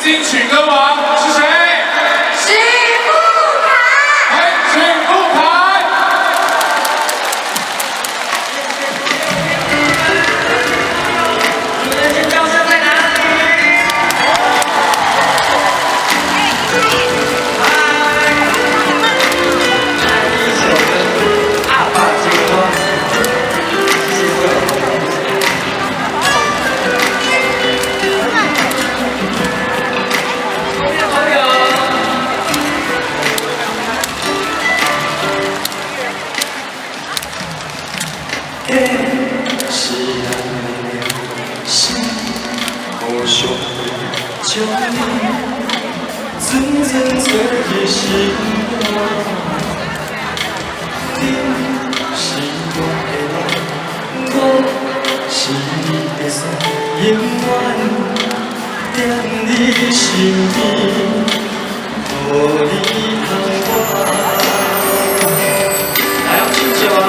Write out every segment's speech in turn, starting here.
金曲歌王是谁？许富凯。哎，许富凯。你们的尖叫声在哪里？第一首歌《阿爸金花》，谢谢各位。 是咱的心，互相将你真正做的心肝。你是我的梦，我是你的伞，永远踮你身边，予你通我。来，我们敬酒啊！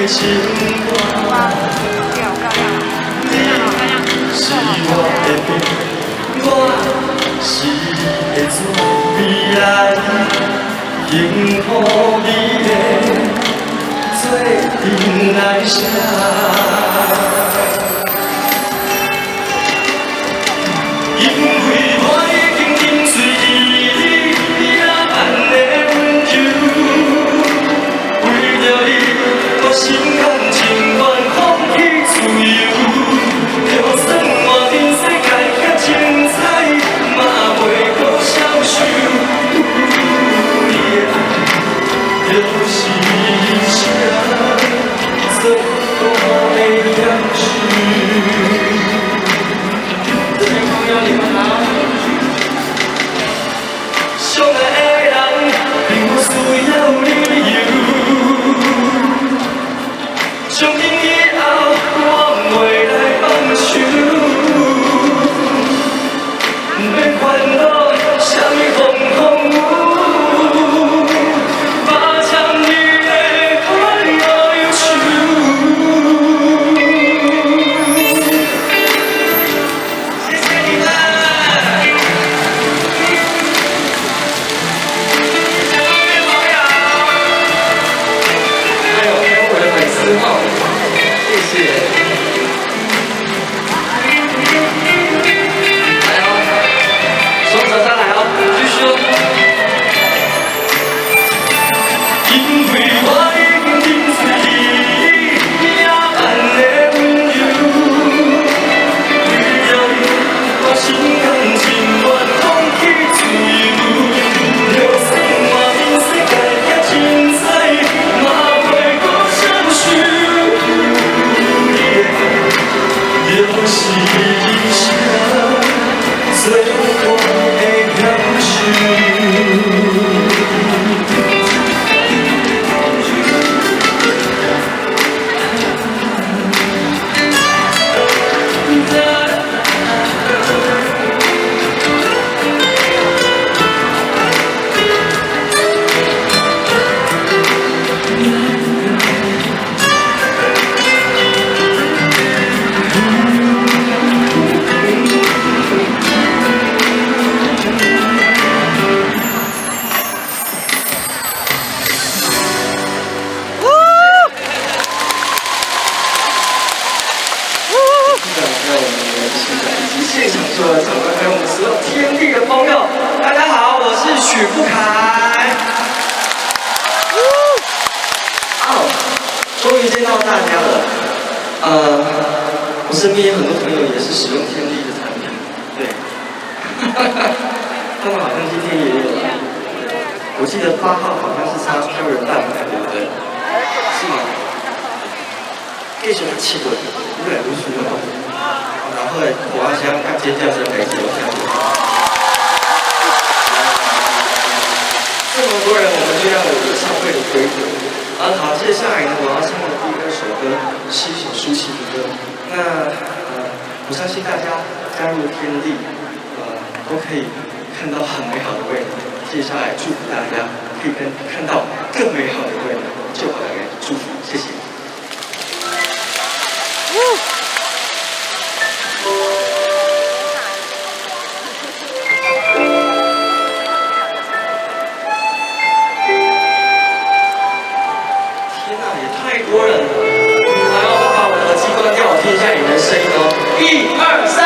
情话，你是我的病，我是你的纸，未来幸福美丽，做阵来写。因为我已经饮醉你野蛮的温柔，为了你。 心甘情愿放弃自由，就算换天世界较精彩，嘛袂搁消受。你的爱就是这最大的享受。这位朋友，你们好。相爱的人，并不需要理由。 从今以后，我袂来放手，免烦恼什么风雨，把将你的快乐忧愁。谢谢你们，谢谢各位朋友，还有我的粉丝哦。 谢谢。来哦，双手上来哦，继续哦。因为我已经饮醉你野蛮的温柔，为了你，我心甘情愿放弃自由，就算外面世界较精彩，嘛袂搁消受。 就是一生最大的享受。现场所有的长官，还有我们所有天地的朋友，大家好，我是许富凯。终于见到大家了。我身边有很多朋友也是使用天地的产品，对，他们好像今天也有来。对，我记得8号好像是他挑人办的，对不对？是吗？继续7队，越来越熟了。然后我想看尖叫声来接我下去。这么多人，我们就要有演唱会的规则。好，接下来呢，我要唱的第2首歌是一首抒情的歌。那我相信大家加入天地，都可以看到很美好的未来。接下来祝福大家可以看到更美好的未来，就好来祝福，谢谢。天哪，也太多人了！还要把我的耳机关掉，我听一下你们的声音哦。1、2、3。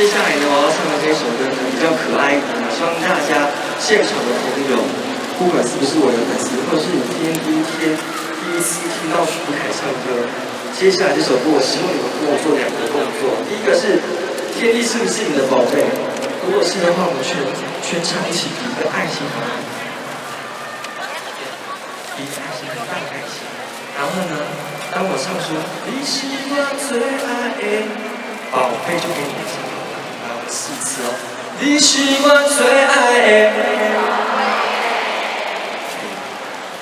接下来呢，我要唱的这首歌呢比较可爱，希望大家现场的朋友，不管是不是我的粉丝，或者是你今天第一次听到徐凯唱歌，接下来这首歌，我希望你们跟我做2个动作。第一个是天地是不是你的宝贝？如果是的话，我们全场一起比一个爱心好吗？比爱心很大的爱心。然后呢，当我唱出你是我最爱的宝贝，就给你一唱。然后4次哦，你是我最爱的。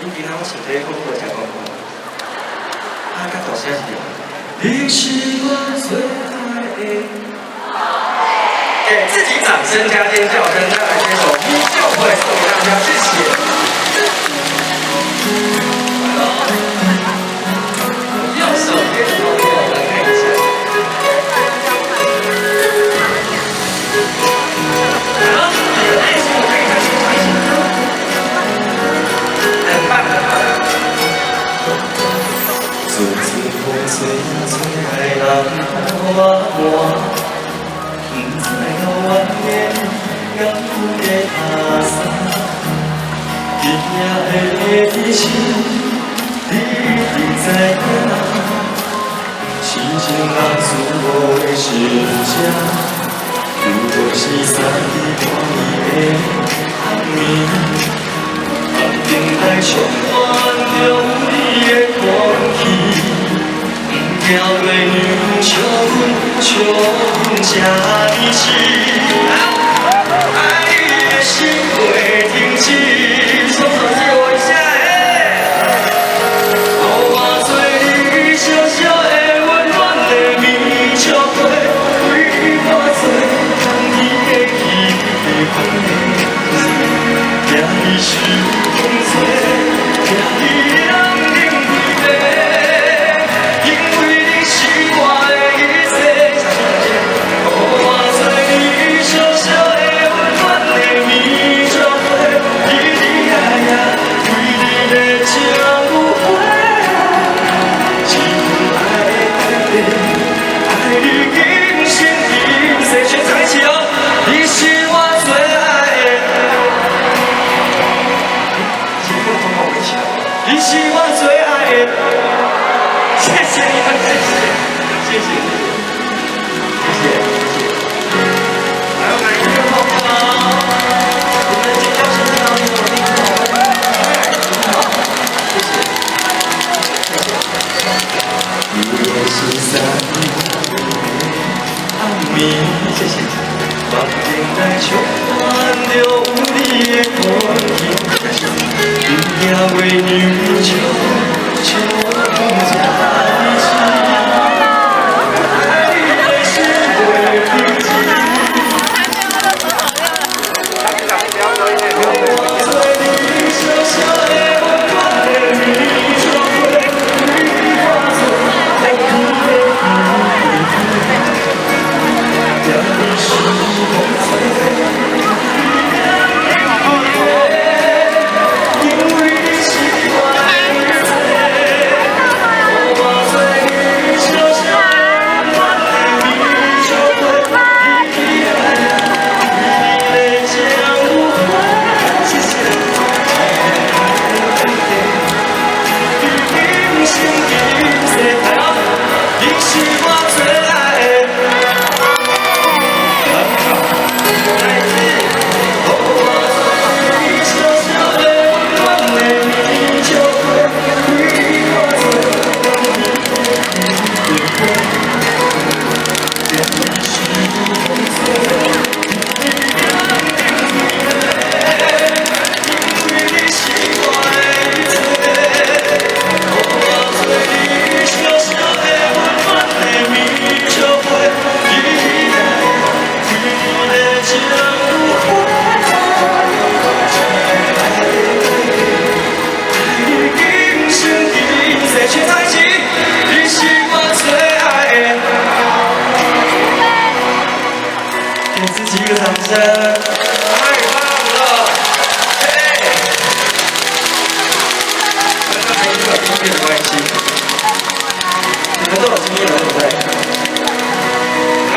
你平常请这些顾客讲过吗？啊，刚好现在是你是我最爱的。给自己掌声加尖叫声，再来这首《你就会》送给大家，谢谢。右手边的朋友来看一下。好，你的爱心我可以再欣赏一下。很棒，很棒。做一个最爱人，我。不知道我的敢有在打伞，今夜的心你一定知影。时间拉住我的心声，如果是三更半夜的暗暝，暗中来充满着你的空气。不要对你求阮这一世，爱你的心会停止。双手借我一下，让我做你小小的温暖的棉被，为我做让你的记忆的也是风吹，也让你你是我最爱的，谢谢你们，谢谢，谢谢。还有哪一个朋友？你们尖叫声听到没有？听好，谢谢，如果是三暗暝，谢谢。房间内充满着有你的空气，不要为你求在一起，爱你的心会停止。我做你小小的温暖的你就会为我做爱你的让你是我最掌声，太棒了！嘿，刚刚没有音乐的关系，你们都有经验了，对不对？好，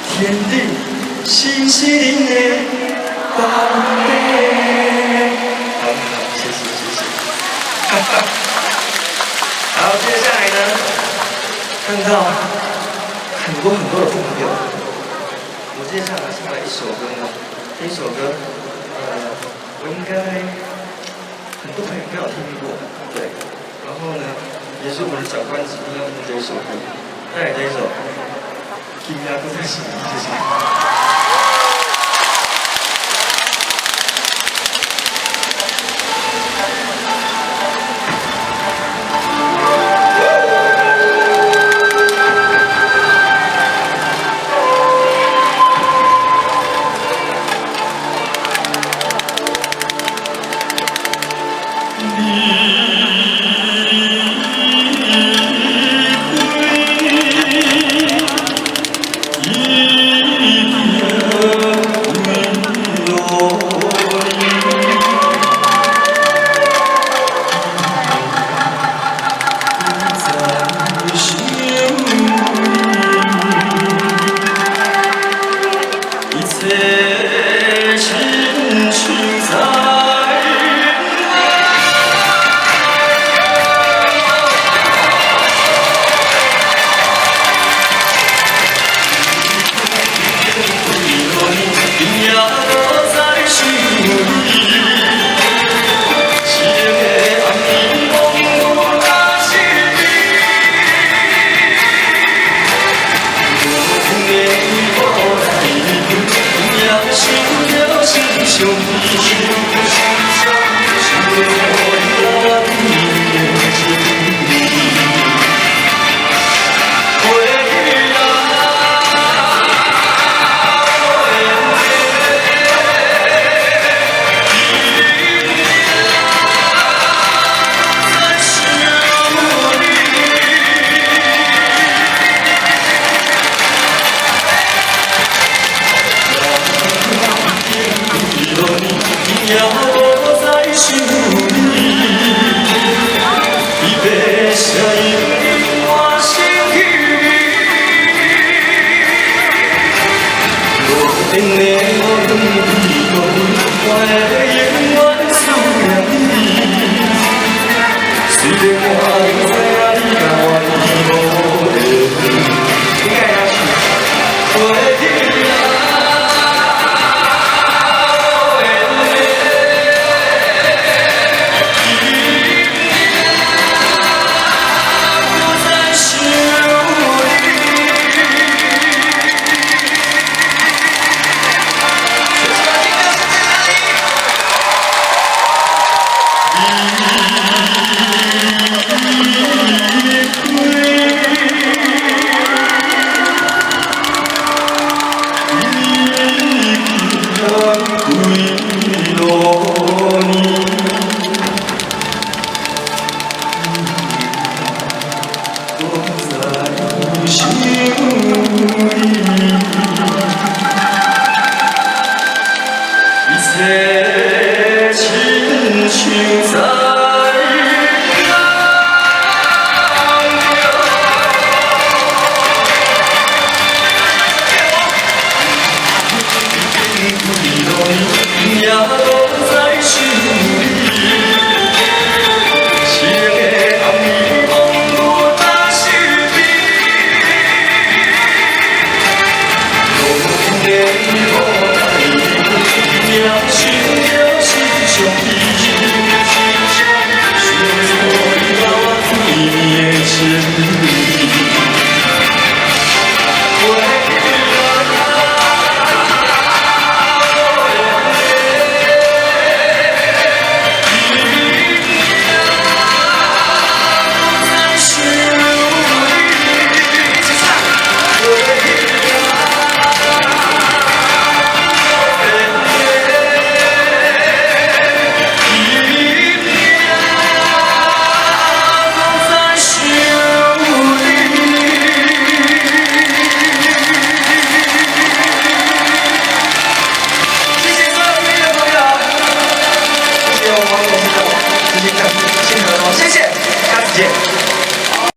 天地是是恁的宝贝。好，谢谢谢谢。好，接下来呢，看到。很多的朋友。我接下来上来一首歌呢，这首歌，我应该很多朋友应该有听过，对。然后呢，也是我的长官指定要听这一首歌，带来这一首《君呀不再是你》，谢谢。我的